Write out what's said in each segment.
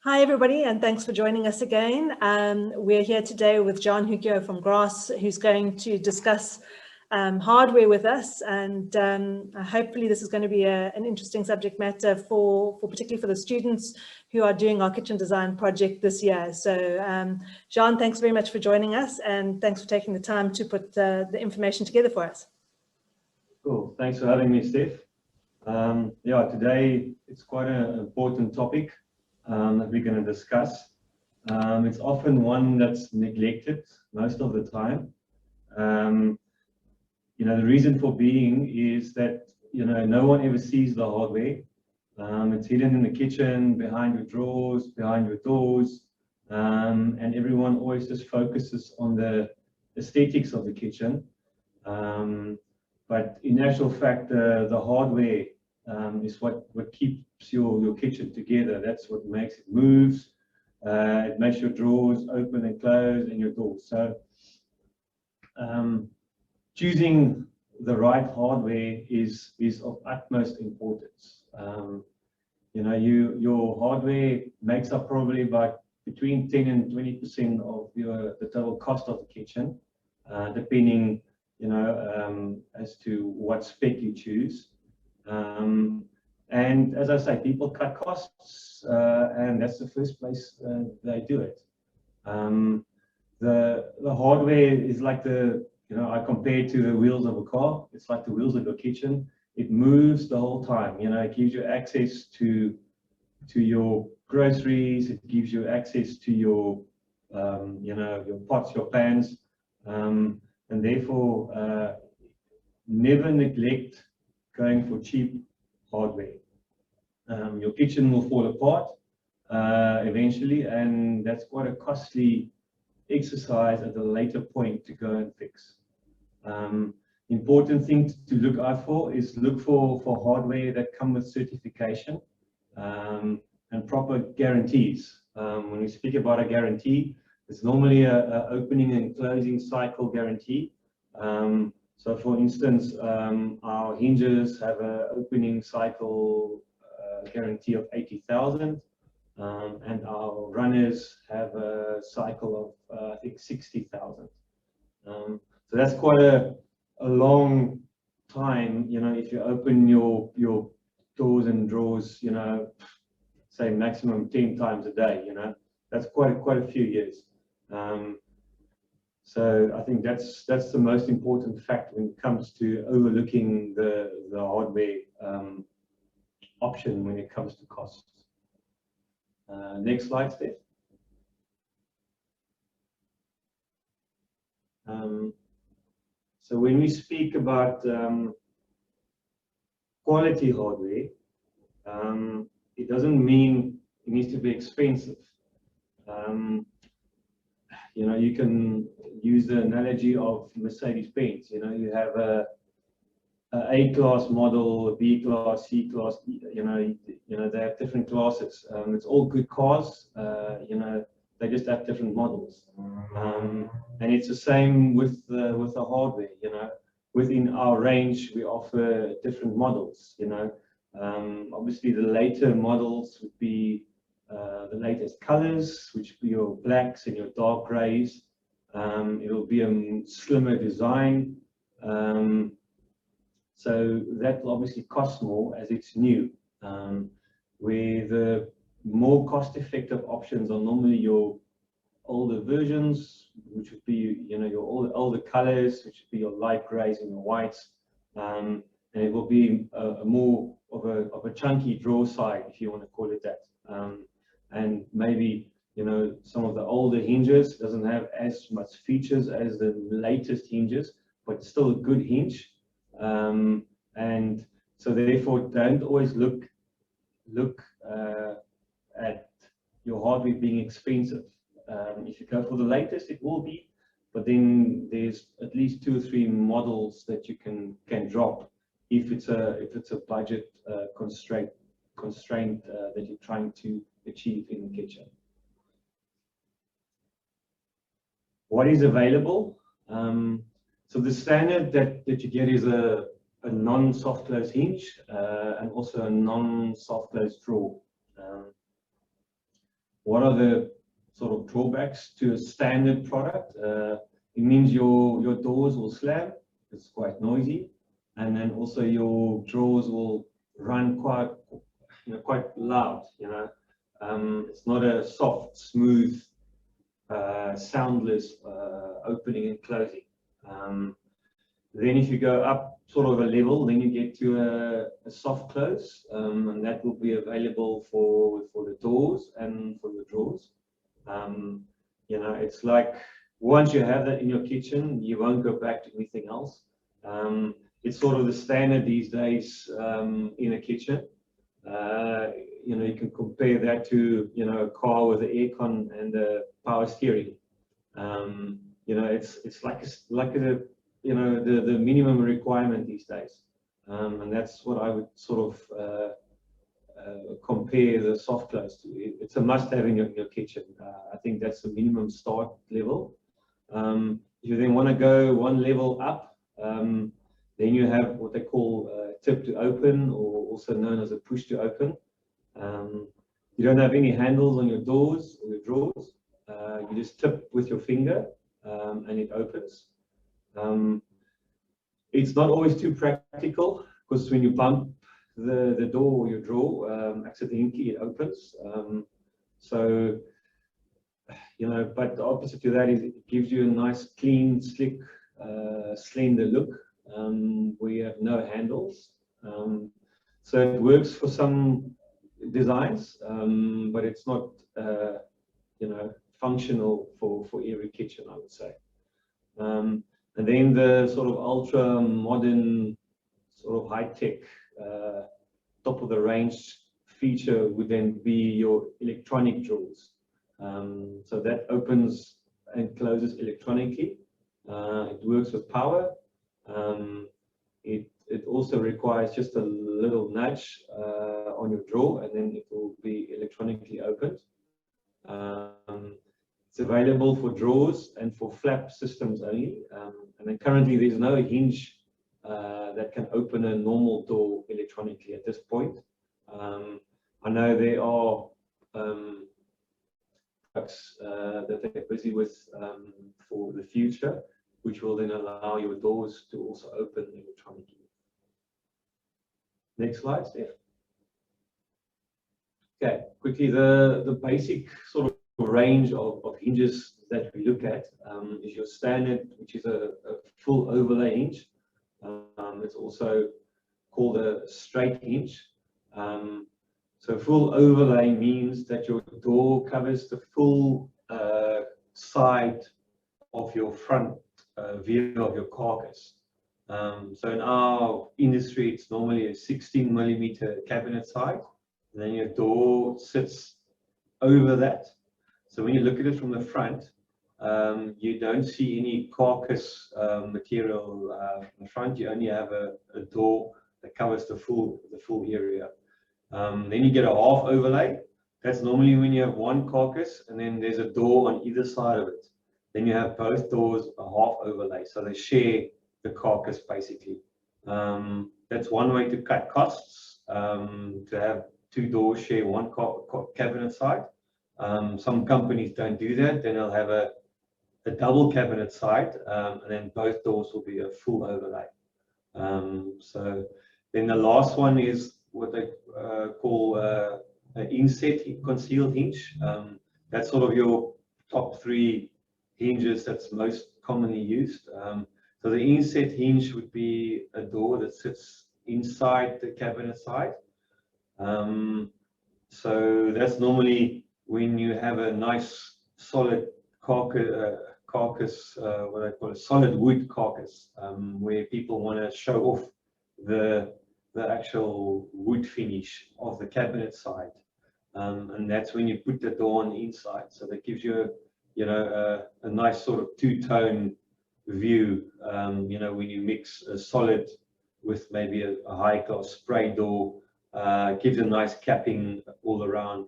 Hi, everybody, and thanks for joining us again. We're here today with Juan Hugo from Grass, who's going to discuss hardware with us, and hopefully this is going to be an interesting subject matter for particularly for the students who are doing our kitchen design project this year. So Juan, thanks very much for joining us, and thanks for taking the time to put the information together for us. Cool, thanks for having me, Steph. Yeah, today it's quite an important topic that we're going to discuss. It's often one that's neglected most of the time. The reason for being is that, no one ever sees the hardware. It's hidden in the kitchen, behind your drawers, behind your doors, and everyone always just focuses on the aesthetics of the kitchen. But in actual fact, the hardware is what keeps your kitchen together. That's what makes it moves. It makes your drawers open and close and your doors. So choosing the right hardware is of utmost importance. Your hardware makes up probably about between 10 and 20% of the total cost of the kitchen, depending as to what spec you choose. And as I say, people cut costs, and that's the first place they do it. The hardware is like I compare it to the wheels of a car. It's like the wheels of your kitchen. It moves the whole time. It gives you access to your groceries. It gives you access to your your pots, your pans, and therefore never neglect going for cheap hardware. Your kitchen will fall apart eventually, and that's quite a costly exercise at a later point to go and fix. Important thing to look out for is look for hardware that come with certification and proper guarantees. When we speak about a guarantee, it's normally a opening and closing cycle guarantee. So for instance, our hinges have an opening cycle guarantee of 80,000, and our runners have a cycle of I think 60,000. So that's quite a long time. If you open your doors and drawers, say maximum 10 times a day, that's quite a few years. So I think that's the most important fact when it comes to overlooking the hardware option when it comes to costs. Next slide, Steph. So when we speak about quality hardware, it doesn't mean it needs to be expensive. You can use the analogy of Mercedes-Benz. You have a A-class model, a B-class, C-class. They have different classes. It's all good cars. They just have different models. And it's the same with the hardware. Within our range, we offer different models. Obviously, the later models would be the latest colors, which would be your blacks and your dark grays. It'll be a slimmer design. So that will obviously cost more as it's new. Where the more cost-effective options are normally your older versions, which would be your older colors, which would be your light grays and your whites. And it will be a more of a chunky draw side, if you want to call it that. And maybe some of the older hinges doesn't have as much features as the latest hinges, but still a good hinge. And so therefore don't always look at your hardware being expensive. If you go for the latest, it will be, but then there's at least 2 or 3 models that you can drop if it's a budget constraint that you're trying to achieve in the kitchen. What is available? So the standard that you get is a non-soft close hinge and also a non-soft close drawer. what are the sort of drawbacks to a standard product? It means your doors will slam, it's quite noisy, and then also your drawers will run quite loud. It's not a soft, smooth, soundless opening and closing. Then if you go up sort of a level, then you get to a soft close, and that will be available for the doors and for the drawers. It's like once you have that in your kitchen, you won't go back to anything else. It's sort of the standard these days in a kitchen. You can compare that to a car with an aircon and a power steering. It's like the minimum requirement these days, and that's what I would sort of compare the soft close to. It's a must-have in your kitchen. I think that's the minimum start level. If you then want to go one level up, then you have what they call tip to open, or also known as a push to open. You don't have any handles on your doors or your drawers. You just tip with your finger, and it opens. It's not always too practical, because when you bump the door or your drawer accidentally, it opens. But the opposite to that is it gives you a nice, clean, slick, slender look, where you have no handles. So it works for some designs, but it's not functional for every kitchen, I would say. And then the sort of ultra modern, sort of high-tech, top of the range feature would then be your electronic drawers. So that opens and closes electronically. It works with power. It also requires just a little nudge on your drawer, and then it will be electronically opened. It's available for drawers and for flap systems only. And then currently there's no hinge that can open a normal door electronically at this point. I know there are products that they're busy with for the future, which will then allow your doors to also open electronically. Next slide, Steph. Okay, quickly, the basic sort of range of hinges that we look at is your standard, which is a full overlay hinge. It's also called a straight hinge. So full overlay means that your door covers the full side of your front view of your carcass. So in our industry, it's normally a 16mm cabinet side, and then your door sits over that. So when you look at it from the front, you don't see any carcass material in the front. You only have a door that covers the full area. Then you get a half overlay. That's normally when you have one carcass and then there's a door on either side of it. Then you have both doors a half overlay, so they share the carcass basically. That's one way to cut costs, to have two doors share one cabinet side. Some companies don't do that. Then they'll have a double cabinet side, and then both doors will be a full overlay. So then the last one is what they call an inset concealed hinge. That's sort of your top three hinges that's most commonly used. So the inset hinge would be a door that sits inside the cabinet side. So that's normally when you have a nice solid carcass, what I call a solid wood carcass, where people want to show off the actual wood finish of the cabinet side, and that's when you put the door on the inside. So that gives you a nice sort of two-tone view. When you mix a solid with maybe a high-class spray door, gives a nice capping all around.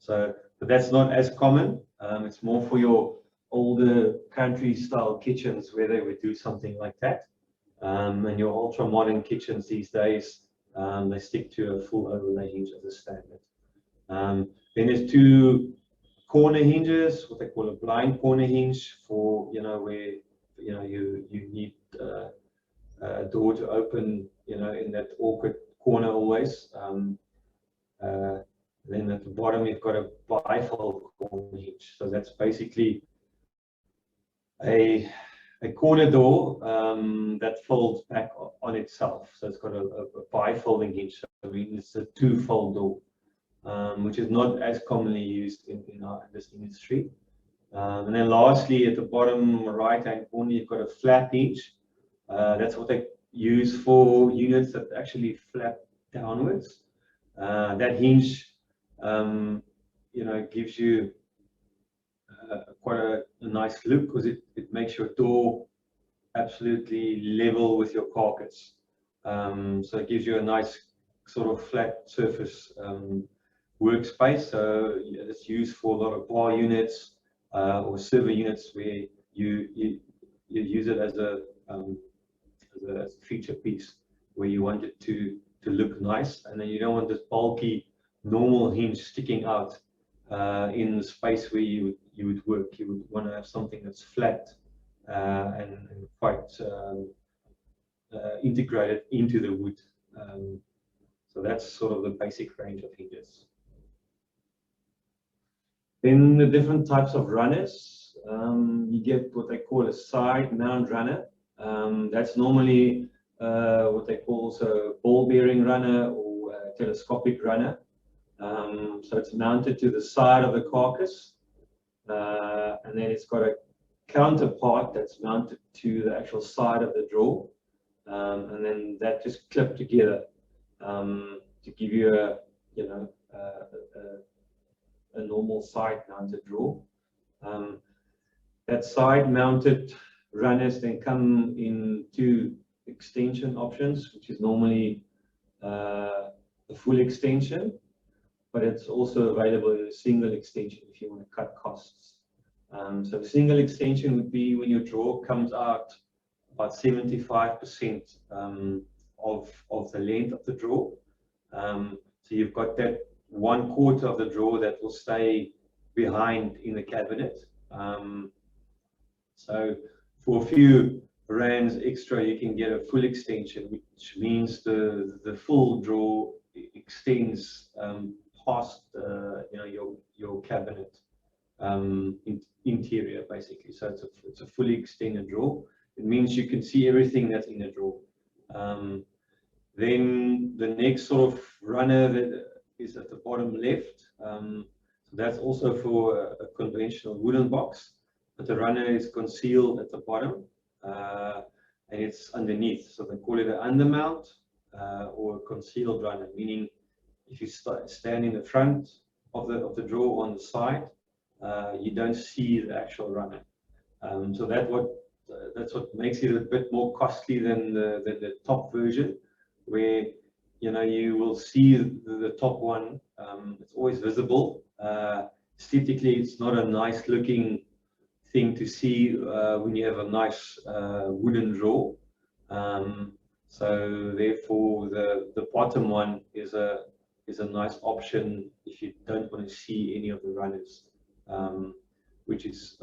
But that's not as common. It's more for your older country-style kitchens where they would do something like that. And your ultra-modern kitchens these days, they stick to a full overlay hinge as a standard. Then there's two corner hinges, what they call a blind corner hinge, for where you need a door to open in that awkward corner always. Then at the bottom you've got a bifold corner hinge. So that's basically a corner door that folds back on itself. So it's got a bifolding hinge. So I mean, it's a two-fold door, which is not as commonly used in this industry. And then lastly, at the bottom right-hand corner, you've got a flap hinge. That's what they use for units that actually flap downwards. That hinge, gives you quite a nice look, because it makes your door absolutely level with your carcass. So it gives you a nice sort of flat surface workspace. So it's used for a lot of bar units or server units where you use it as a feature piece, where you want it to look nice, and then you don't want this bulky normal hinge sticking out in the space where you would work. You would want to have something that's flat and quite integrated into the wood. So that's sort of the basic range of hinges. Then the different types of runners, you get what they call a side mount runner. That's normally what they call also a ball bearing runner or a telescopic runner. So it's mounted to the side of the carcass, and then it's got a counterpart that's mounted to the actual side of the drawer, and then that just clipped together to give you a normal side mounted drawer. That side mounted runners then come in two extension options, which is normally a full extension, but it's also available in a single extension if you want to cut costs. So a single extension would be when your drawer comes out about 75% of the length of the drawer. So you've got that 1/4 of the drawer that will stay behind in the cabinet. So for a few rands extra, you can get a full extension, which means the full drawer extends past your cabinet interior, basically. So it's a fully extended drawer. It means you can see everything that's in the drawer. Then the next sort of runner that is at the bottom left. So that's also for a conventional wooden box, but the runner is concealed at the bottom and it's underneath. So they call it an undermount or a concealed runner, meaning if you stand in the front of the drawer on the side, you don't see the actual runner. So that's what makes it a bit more costly than the top version, where you will see the top one. It's always visible. Aesthetically, it's not a nice looking thing to see when you have a nice wooden drawer. So therefore, the bottom one is a nice option if you don't want to see any of the runners, which is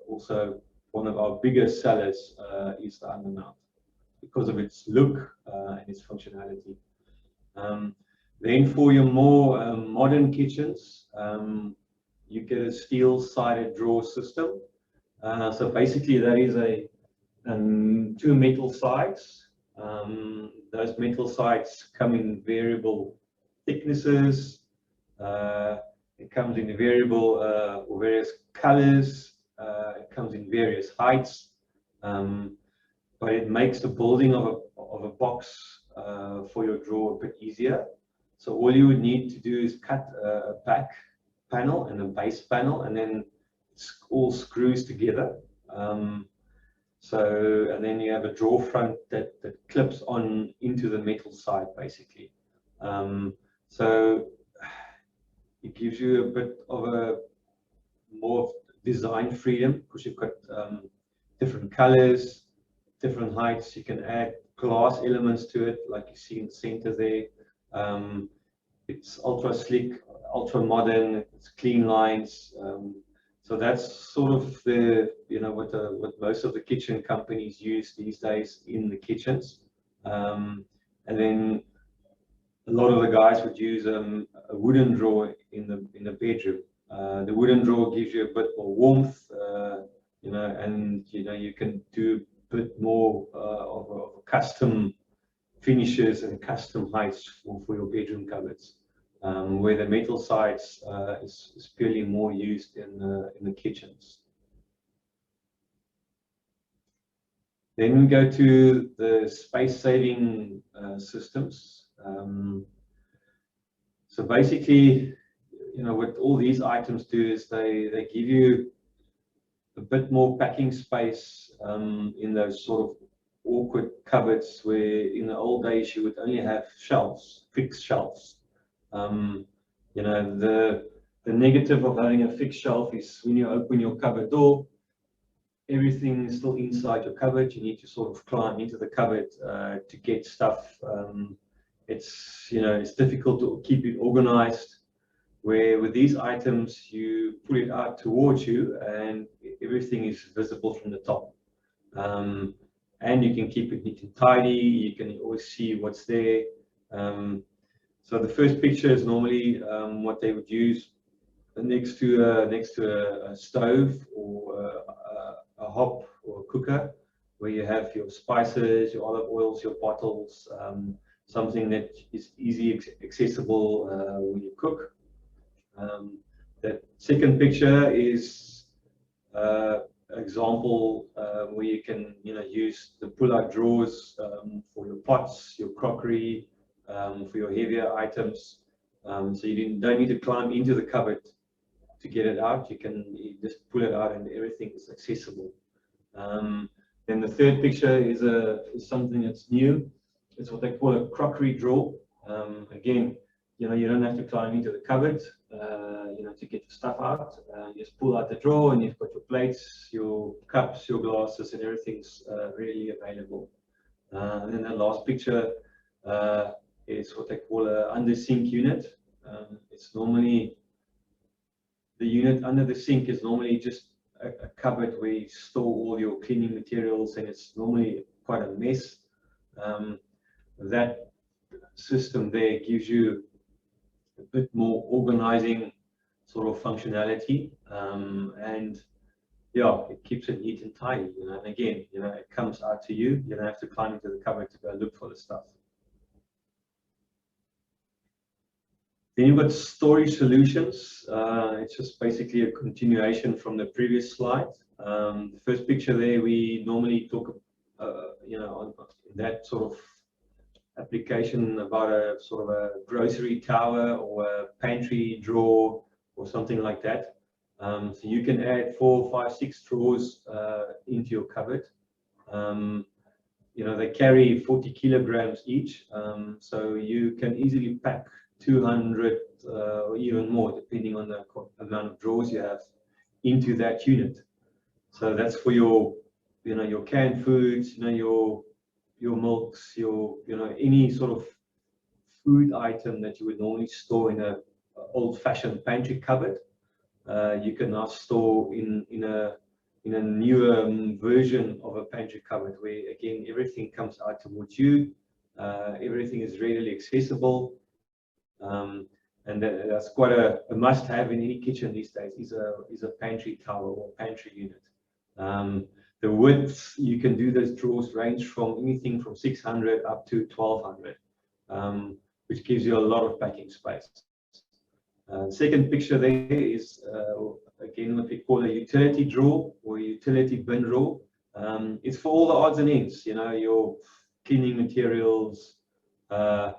also one of our biggest sellers, is the undermount, because of its look and its functionality. Then for your more modern kitchens, you get a steel-sided drawer system. So basically that is two metal sides. Those metal sides come in variable thicknesses. It comes in variable or various colors. It comes in various heights. But it makes the building of a box for your drawer a bit easier. So all you would need to do is cut a back panel and a base panel, and then it's all screws together. And then you have a drawer front that clips on into the metal side, basically. So it gives you a bit of a more design freedom, because you've got different colors, different heights. You can add glass elements to it, like you see in the center there. it's ultra slick, ultra modern, it's clean lines. So that's sort of the, what most of the kitchen companies use these days in the kitchens. And then a lot of the guys would use a wooden drawer in the bedroom. The wooden drawer gives you a bit more warmth, and you can do a bit more of custom finishes and custom heights for your bedroom cupboards, where the metal sides is purely more used in the kitchens. Then we go to the space-saving systems. So basically, what all these items do is they give you a bit more packing space in those sort of awkward cupboards where in the old days you would only have shelves, fixed shelves. The negative of having a fixed shelf is when you open your cupboard door, everything is still inside your cupboard. You need to sort of climb into the cupboard to get stuff. It's difficult to keep it organized. Where with these items, you pull it out towards you and everything is visible from the top. And you can keep it neat and tidy. You can always see what's there. So the first picture is normally what they would use next to a stove or a hob or a cooker, where you have your spices, your olive oils, your bottles, something that is easy accessible when you cook. That second picture is example where you can use the pull-out drawers for your pots, your crockery, for your heavier items. So you don't need to climb into the cupboard to get it out. You just pull it out and everything is accessible. Then the third picture is something that's new. It's what they call a crockery drawer. Again, you don't have to climb into the cupboard, to get the stuff out. You just pull out the drawer and you've got your plates, your cups, your glasses, and everything's readily available. And then the last picture is what they call an under sink unit. It's normally, the unit under the sink is normally just a cupboard where you store all your cleaning materials, and it's normally quite a mess. That system there gives you a bit more organizing sort of functionality, and yeah, it keeps it neat and tidy. And again, it comes out to you. You don't have to climb into the cupboard to go look for the stuff. Then you've got storage solutions. It's just basically a continuation from the previous slide. The first picture there, we normally talk, on that sort of application about a sort of a grocery tower or a pantry drawer or something like that. So you can add 4, 5, 6 drawers into your cupboard. They carry 40 kilograms each, so you can easily pack 200 or even more, depending on the amount of drawers you have, into that unit. So that's for your canned foods, your milks, any sort of food item that you would normally store in a old-fashioned pantry cupboard. You can now store in a newer version of a pantry cupboard, where again everything comes out towards you. Everything is readily accessible, and that's quite a must-have in any kitchen these days. Is a pantry tower or pantry unit. The width, you can do those drawers range from anything from 600 up to 1200, which gives you a lot of packing space. Second picture there is again what we call a utility drawer or utility bin drawer. It's for all the odds and ends, your cleaning materials, black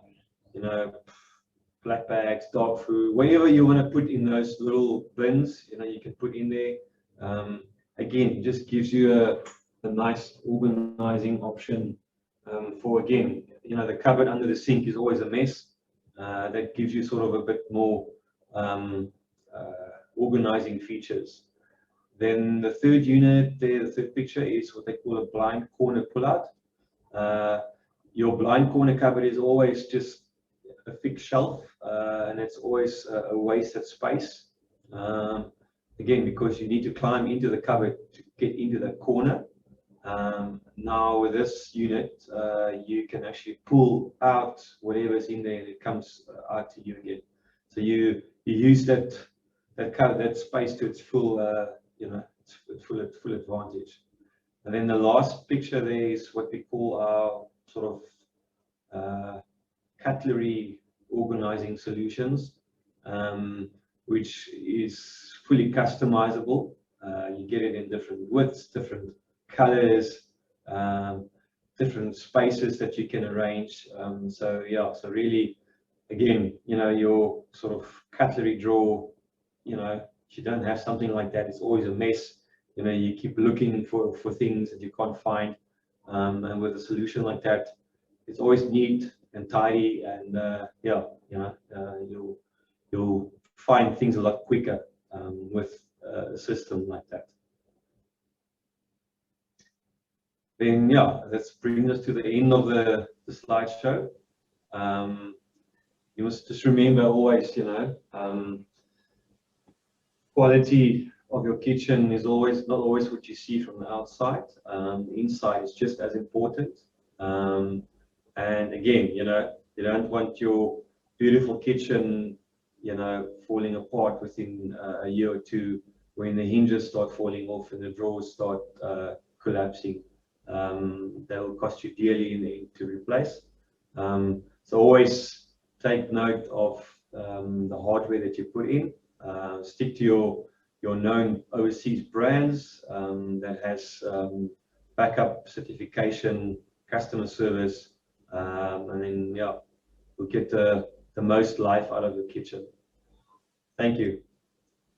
bags, dog food, whatever you want to put in those little bins, you can put in there. Again, it just gives you a nice organizing option for, again, the cupboard under the sink is always a mess. That gives you sort of a bit more organizing features. Then the third unit there, the third picture, is what they call a blind corner pull-out. Your blind corner cupboard is always just a fixed shelf, and it's always a wasted space. Again, because you need to climb into the cupboard to get into the corner. Now with this unit, you can actually pull out whatever's in there and it comes out to you again. So you use that space to its full, its full advantage. And then the last picture there is what we call our sort of cutlery organizing solutions, which is fully customizable. You get it in different widths, different colors, different spaces that you can arrange. So yeah, so really, again, your sort of cutlery drawer, if you don't have something like that, it's always a mess. You keep looking for things that you can't find. And with a solution like that, it's always neat and tidy, and you'll find things a lot quicker with a system like that. Then yeah, that brings us to the end of the slideshow. You must just remember always, quality of your kitchen is not always what you see from the outside. The inside is just as important. And again, you don't want your beautiful kitchen, falling apart within a year or two when the hinges start falling off and the drawers start collapsing. They will cost you dearly in the end to replace. So always take note of the hardware that you put in. Stick to your known overseas brands that has backup certification, customer service, and then yeah, we'll get the most life out of the kitchen. Thank you.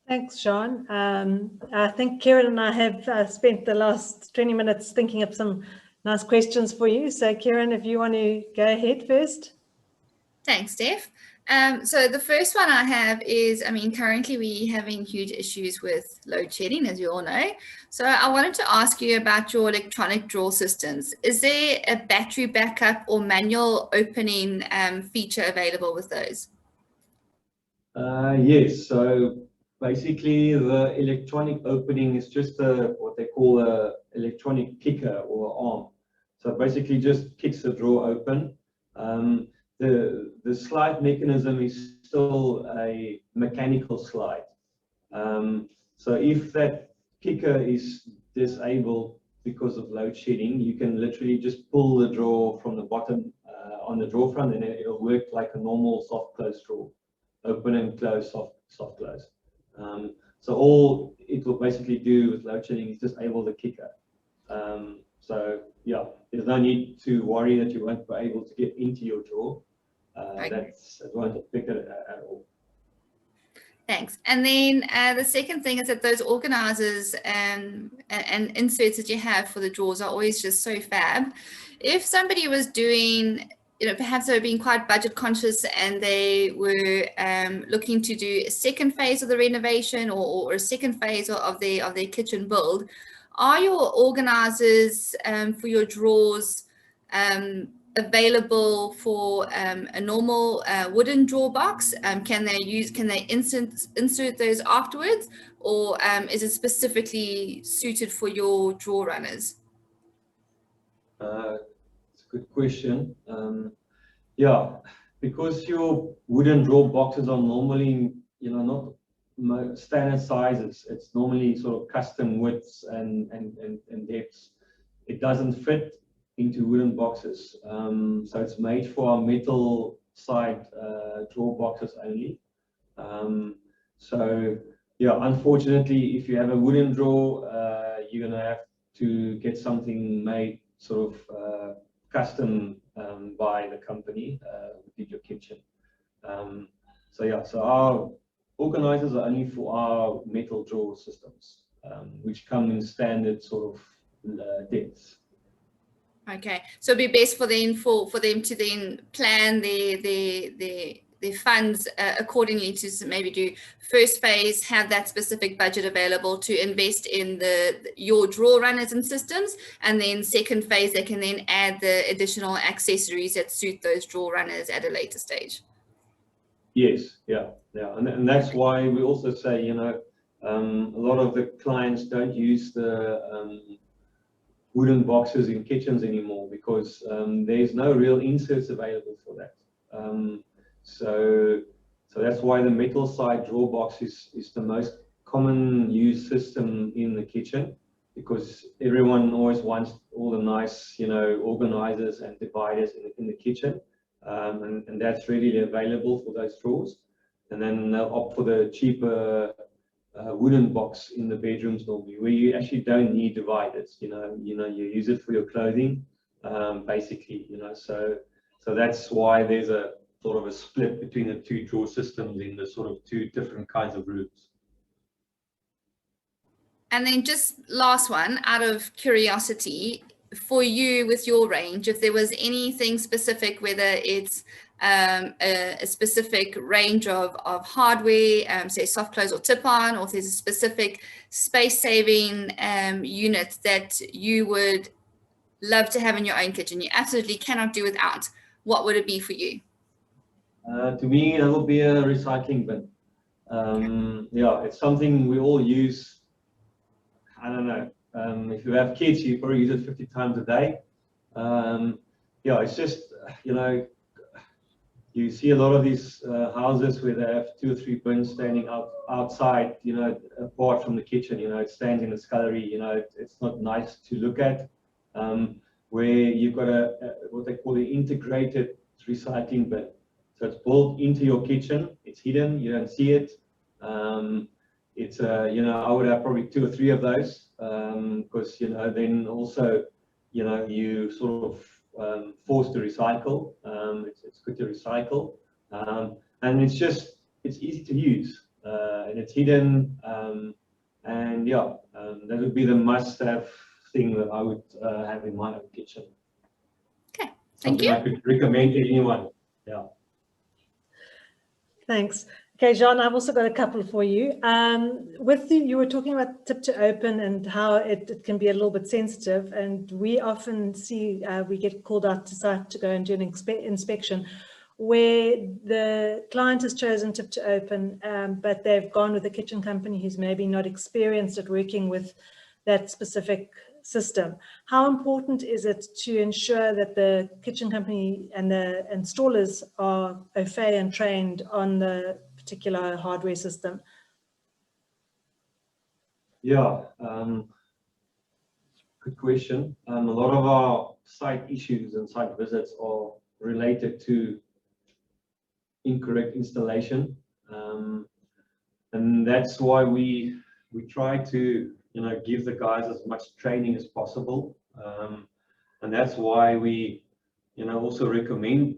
Thanks, Sean. I think Kieran and I have spent the last 20 minutes thinking of some nice questions for you. So Kieran, if you want to go ahead first. Thanks, Steph. So the first one I have is, currently we're having huge issues with load shedding, as you all know. So I wanted to ask you about your electronic drawer systems. Is there a battery backup or manual opening feature available with those? Yes. So basically, the electronic opening is just what they call a electronic kicker or arm. So basically, just kicks the drawer open. The slide mechanism is still a mechanical slide. So if that kicker is disabled because of load shedding, you can literally just pull the drawer from the bottom on the drawer front, and it'll work like a normal soft close drawer. Open and close, soft close. So all it will basically do with load shedding is disable the kicker. So yeah, there's no need to worry that you won't be able to get into your drawer. It won't affect it at all. Thanks. And then the second thing is that those organizers and inserts that you have for the drawers are always just so fab. If somebody was doing, perhaps they were being quite budget conscious and they were looking to do a second phase of the renovation or a second phase of their kitchen build, are your organizers for your drawers available for a normal wooden drawer box? Can they insert those afterwards, or is it specifically suited for your drawer runners? It's a good question. Yeah, because your wooden drawer boxes are normally, not standard sizes. It's normally sort of custom widths and depths. It doesn't fit into wooden boxes. So it's made for our metal side drawer boxes only. So yeah, unfortunately, if you have a wooden drawer, you're gonna have to get something made sort of custom by the company within your kitchen. So yeah, so our organizers are only for our metal drawer systems, which come in standard sort of depths. Okay, so it'd be best for them to then plan their funds accordingly to maybe do first phase, have that specific budget available to invest in your draw runners and systems, and then second phase they can then add the additional accessories that suit those draw runners at a later stage. Yes, yeah, and that's why we also say, you know, a lot of the clients don't use the wooden boxes in kitchens anymore, because there's no real inserts available for that. So that's why the metal side drawer box is the most common used system in the kitchen, because everyone always wants all the nice, you know, organizers and dividers in the kitchen. And that's readily available for those drawers. And then they'll opt for the cheaper wooden box in the bedrooms normally, where you actually don't need dividers. You know, you use it for your clothing, basically. You know, so that's why there's a sort of a split between the two drawer systems in the sort of two different kinds of rooms. And then just last one, out of curiosity, for you with your range, if there was anything specific, whether it's a specific range of hardware, say soft close or tip on, or if there's a specific space saving unit that you would love to have in your own kitchen, you absolutely cannot do without, what would it be for you? To me, that would be a recycling bin. Yeah, it's something we all use. I don't know. If you have kids, you probably use it 50 times a day. Yeah, it's just, you know, you see a lot of these houses where they have 2 or 3 bins standing outside, you know, apart from the kitchen. You know, it stands in the scullery. You know, it's not nice to look at. Where you've got what they call the integrated recycling bin. So it's built into your kitchen. It's hidden. You don't see it. It's you know, I would have probably 2 or 3 of those, because, you know, then also, you know, you sort of forced to recycle. It's good to recycle, and it's easy to use, and it's hidden, and yeah, that would be the must-have thing that I would have in my own kitchen. Okay, thank you. I could recommend to anyone. Yeah. Thanks. Okay, John, I've also got a couple for you. You were talking about tip to open and how it can be a little bit sensitive, and we often see we get called out to site to go and do an inspection where the client has chosen tip to open, but they've gone with a kitchen company who's maybe not experienced at working with that specific system. How important is it to ensure that the kitchen company and the installers are au fait and trained on the particular hardware system? Yeah, good question. A lot of our site issues and site visits are related to incorrect installation, and that's why we try to, you know, give the guys as much training as possible, and that's why we, you know, also recommend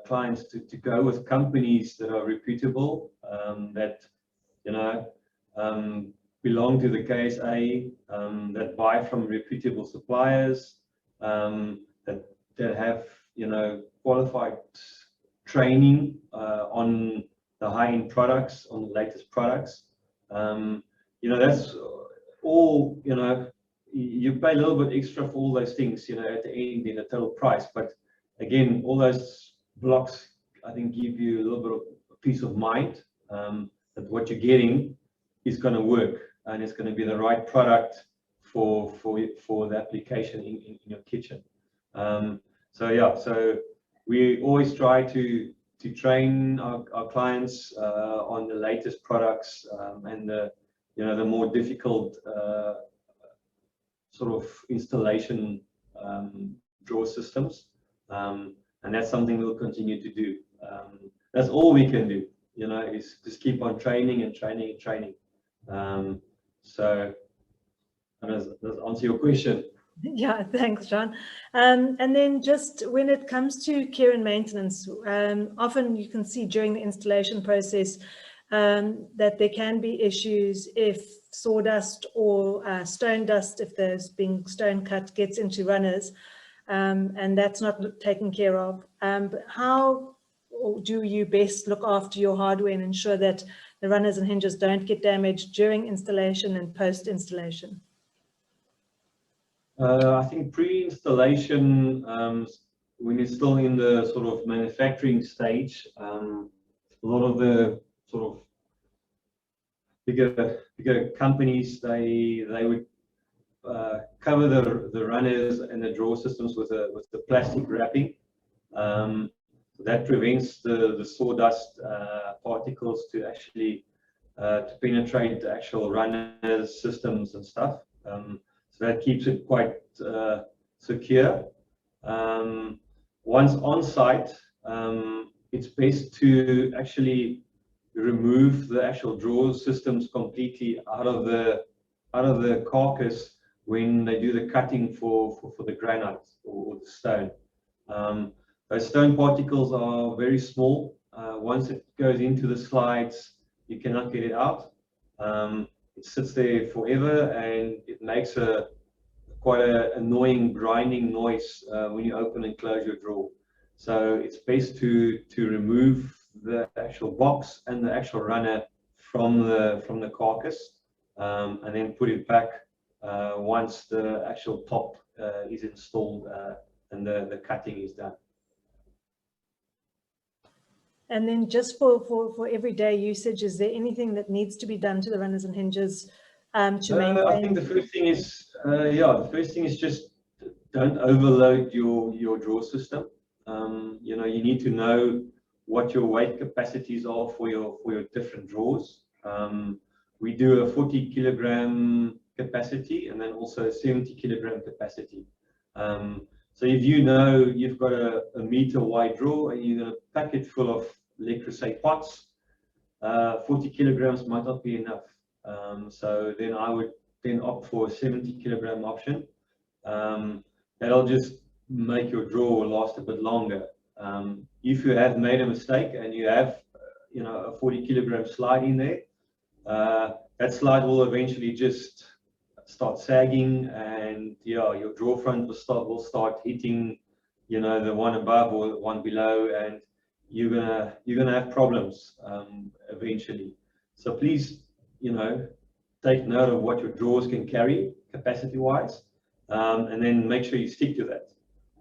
clients to go with companies that are reputable, that, you know, belong to the KSA, that buy from reputable suppliers, that have, you know, qualified training on the high-end products, on the latest products. You know, that's all, you know, you pay a little bit extra for all those things, you know, at the end in the total price. But again, all those blocks, I think, give you a little bit of peace of mind, that what you're getting is going to work, and it's going to be the right product for the application in your kitchen. So yeah, so we always try to train our clients on the latest products, and the, you know, the more difficult sort of installation drawer systems, and that's something we'll continue to do. That's all we can do, you know, is just keep on training and training and training. So does that answer your question? Yeah, thanks, John. And then just when it comes to care and maintenance, often you can see during the installation process that there can be issues if sawdust or stone dust, if there's been stone cut, gets into runners, and that's not taken care of. But or do you best look after your hardware and ensure that the runners and hinges don't get damaged during installation and post-installation? I think pre-installation, when it's still in the sort of manufacturing stage, a lot of the sort of bigger companies, they would cover the runners and the draw systems with the plastic wrapping. That prevents the sawdust particles to actually to penetrate the actual runners, systems and stuff. So that keeps it quite secure. Once on site, it's best to actually remove the actual draw systems completely out of the carcass when they do the cutting for the granite or the stone. Those stone particles are very small. Once it goes into the slides, you cannot get it out. It sits there forever, and it makes quite an annoying grinding noise when you open and close your drawer. So it's best to remove the actual box and the actual runner from the carcass, and then put it back once the actual top is installed and the cutting is done. And then just for everyday usage, is there anything that needs to be done to the runners and hinges to maintain? I think the first thing is just don't overload your draw system. You know, you need to know what your weight capacities are for your different drawers. We do a 40 kilogram capacity and then also a 70 kilogram capacity. So if you know you've got a meter wide drawer and you're going to pack it full of, let's say, pots, 40 kilograms might not be enough. So then I would opt for a 70 kilogram option. That'll just make your drawer last a bit longer. If you have made a mistake and you have, you know, a 40 kilogram slide in there, that slide will eventually just start sagging, and yeah, your drawer front will start hitting, you know, the one above or the one below, and you're gonna have problems eventually. So please, you know, take note of what your drawers can carry capacity wise, and then make sure you stick to that.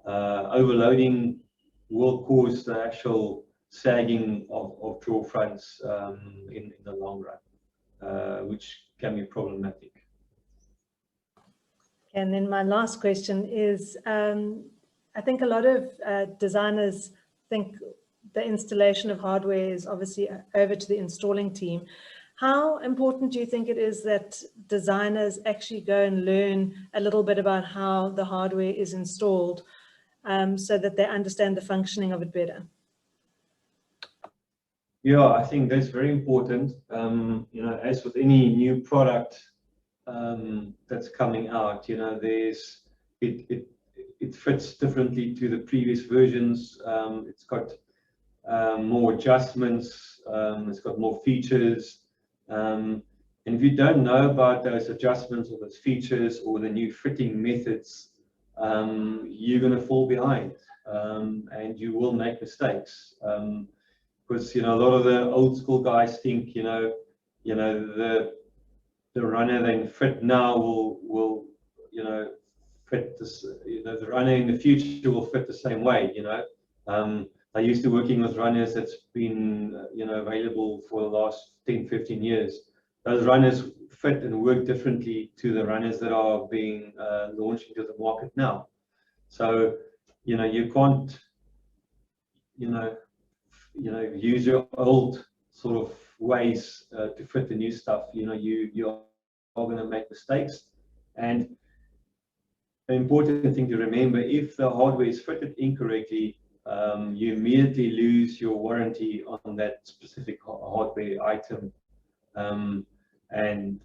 Overloading will cause the actual sagging of drawer fronts in the long run, which can be problematic. And then my last question is, I think a lot of designers think the installation of hardware is obviously over to the installing team. How important do you think it is that designers actually go and learn a little bit about how the hardware is installed, so that they understand the functioning of it better? Yeah, I think that's very important. You know, as with any new product that's coming out, you know, it fits differently to the previous versions. It's got more adjustments, it's got more features, and if you don't know about those adjustments or those features or the new fitting methods, you're going to fall behind, and you will make mistakes, because, you know, a lot of the old school guys think, you know the runner then fit now will you know, fit this, you know, the runner in the future will fit the same way, you know. I used to working with runners that's been, you know, available for the last 10-15 years. Those runners fit and work differently to the runners that are being launched into the market now. So, you know, you can't, you know, use your old sort of ways to fit the new stuff. You know, you are going to make mistakes. And the important thing to remember, if the hardware is fitted incorrectly, you immediately lose your warranty on that specific hardware item, and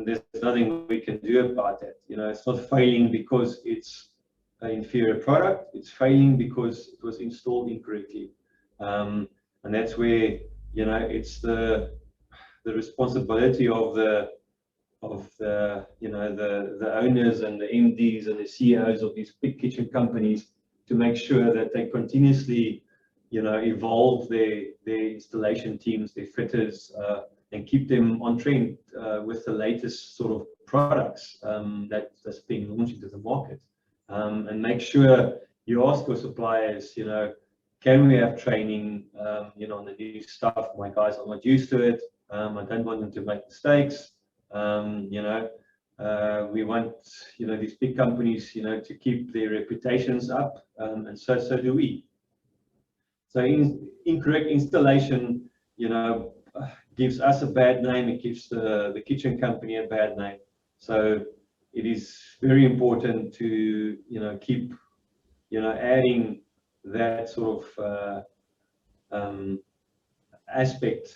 there's nothing we can do about that. You know, it's not failing because it's an inferior product. It's failing because it was installed incorrectly, and that's where, you know, it's the responsibility of the you know, the owners and the MDs and the CEOs of these big kitchen companies to make sure that they continuously evolve their installation teams, their fitters, and keep them on trend with the latest sort of products that's being launched into the market. And make sure you ask your suppliers, can we have training, on the new stuff? My guys are not used to it. I don't want them to make mistakes. We want, these big companies, to keep their reputations up, and so do we. So incorrect installation, gives us a bad name. It gives the kitchen company a bad name. So it is very important to, keep, adding that sort of aspect,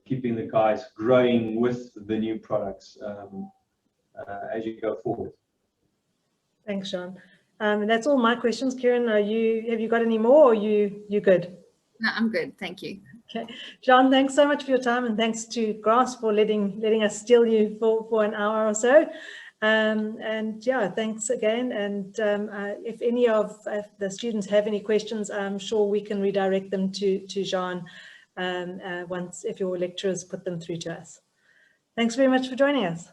keeping the guys growing with the new products as you go forward. Thanks, John. That's all my questions. Kieran, have you got any more, or you good? No, I'm good. Thank you. Okay, John, thanks so much for your time, and thanks to Grass for letting us steal you for an hour or so. And yeah, thanks again. And if any of the students have any questions, I'm sure we can redirect them to John if your lecturers put them through to us. Thanks very much for joining us.